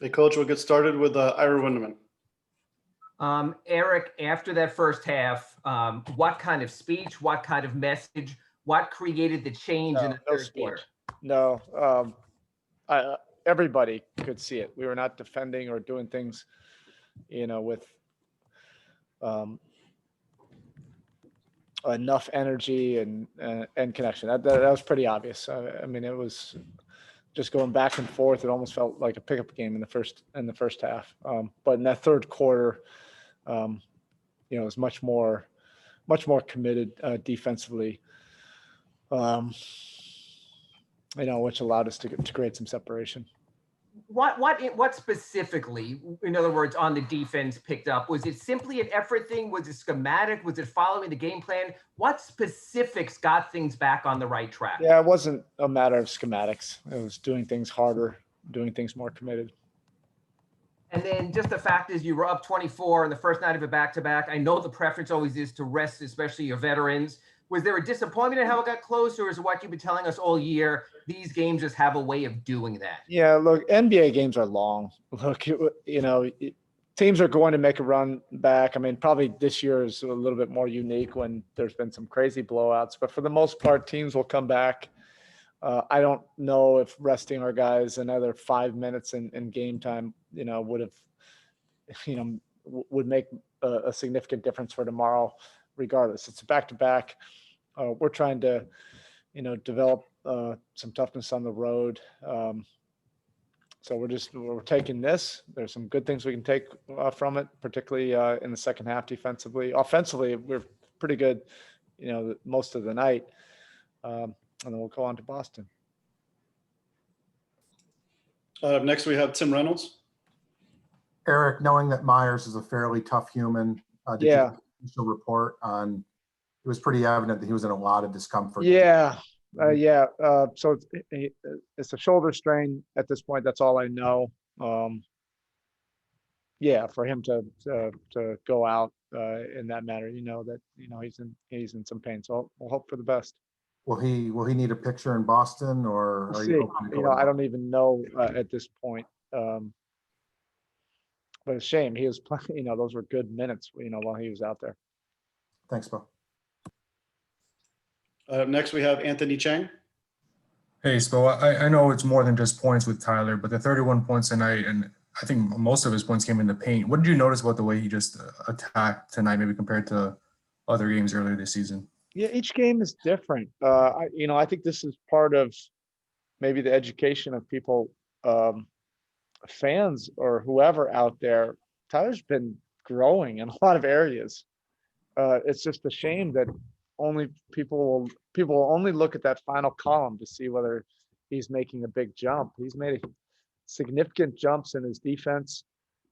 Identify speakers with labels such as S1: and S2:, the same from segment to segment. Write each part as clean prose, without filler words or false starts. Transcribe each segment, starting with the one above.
S1: Hey, Coach, we'll get started with Ira Winderman.
S2: Erik, after that first half, what kind of speech, what kind of message, what created the change in the third quarter?
S3: No, everybody could see it. We were not defending or doing things, with enough energy and connection. That was pretty obvious. I mean, it was just going back and forth. It almost felt like a pickup game in the first half. But in that third quarter, it was much more committed defensively. Which allowed us to create some separation.
S2: What specifically, in other words, on the defense picked up? Was it simply an effort thing? Was it schematic? Was it following the game plan? What specifics got things back on the right track?
S3: Yeah, it wasn't a matter of schematics. It was doing things harder, doing things more committed.
S2: And then just the fact is you were up 24 in the first night of a back-to-back. I know the preference always is to rest, especially your veterans. Was there a disappointment in how it got close, or is it what you've been telling us all year? These games just have a way of doing that.
S3: Yeah, look, NBA games are long. Look, teams are going to make a run back. I mean, probably this year is a little bit more unique when there's been some crazy blowouts, but for the most part, teams will come back. I don't know if resting our guys another 5 minutes in game time, would make a significant difference for tomorrow. Regardless, it's a back-to-back. We're trying to, develop some toughness on the road. So we're taking this. There's some good things we can take from it, particularly in the second half defensively. Offensively, we're pretty good, most of the night. And then we'll go on to Boston.
S1: Next, we have Tim Reynolds.
S4: Erik, knowing that Myers is a fairly tough human, did you have an initial report on? It was pretty evident that he was in a lot of discomfort.
S3: Yeah. So it's a shoulder strain at this point. That's all I know. For him to go out in that manner, he's in some pain. So we'll hope for the best.
S4: Will he need a picture in Boston, or
S3: we'll
S4: are
S3: see.
S4: you
S3: I don't even know at this point. But it's a shame. He was playing. Those were good minutes. While he was out there.
S4: Thanks, Bill.
S1: Next, we have Anthony Chang.
S5: Hey, Spo, I know it's more than just points with Tyler, but the 31 points tonight, and I think most of his points came in the paint. What did you notice about the way he just attacked tonight, maybe compared to other games earlier this season?
S3: Yeah, each game is different. I think this is part of maybe the education of people, fans or whoever out there. Tyler's been growing in a lot of areas. It's just a shame that people will only look at that final column to see whether he's making a big jump. He's made significant jumps in his defense.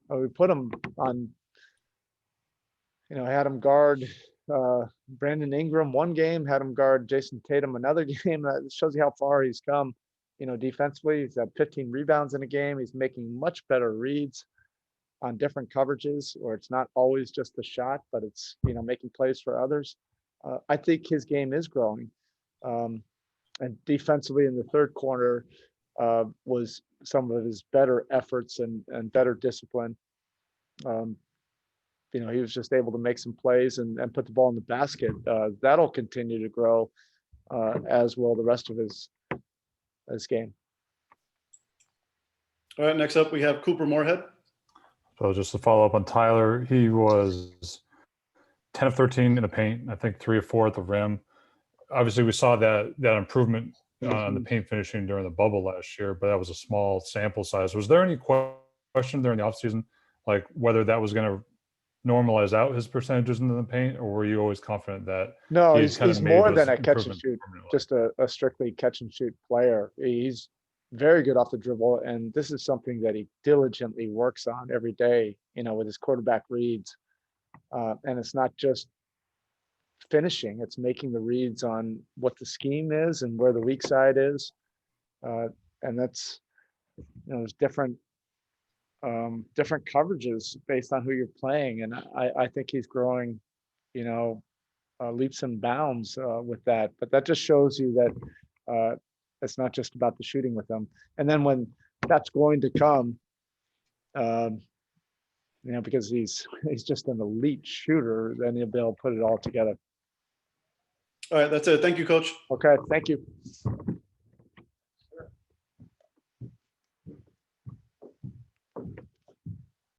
S3: We put him on, had him guard Brandon Ingram one game, had him guard Jason Tatum another game. That shows you how far he's come. Defensively, he's had 15 rebounds in a game. He's making much better reads on different coverages, where it's not always just the shot, but it's, making plays for others. I think his game is growing. And defensively in the third quarter was some of his better efforts and better discipline. He was just able to make some plays and put the ball in the basket. That'll continue to grow, as will the rest of his game.
S1: All right, next up we have Cooper Moorhead.
S6: So just to follow up on Tyler, he was 10 of 13 in the paint, I think 3 or 4 at the rim. Obviously, we saw that improvement on the paint finishing during the bubble last year, but that was a small sample size. Was there any question during the offseason, like whether that was going to normalize out his percentages in the paint, or were you always confident that?
S3: No, he's more than a catch and shoot, just a strictly catch and shoot player. He's very good off the dribble, and this is something that he diligently works on every day, with his quarterback reads. And it's not just finishing, it's making the reads on what the scheme is and where the weak side is. And that's, there's different coverages based on who you're playing. And I think he's growing, leaps and bounds with that. But that just shows you that it's not just about the shooting with them. And then when that's going to come, Because he's just an elite shooter, then he'll be able to put it all together.
S1: All right, that's it. Thank you, Coach.
S3: Okay, thank you.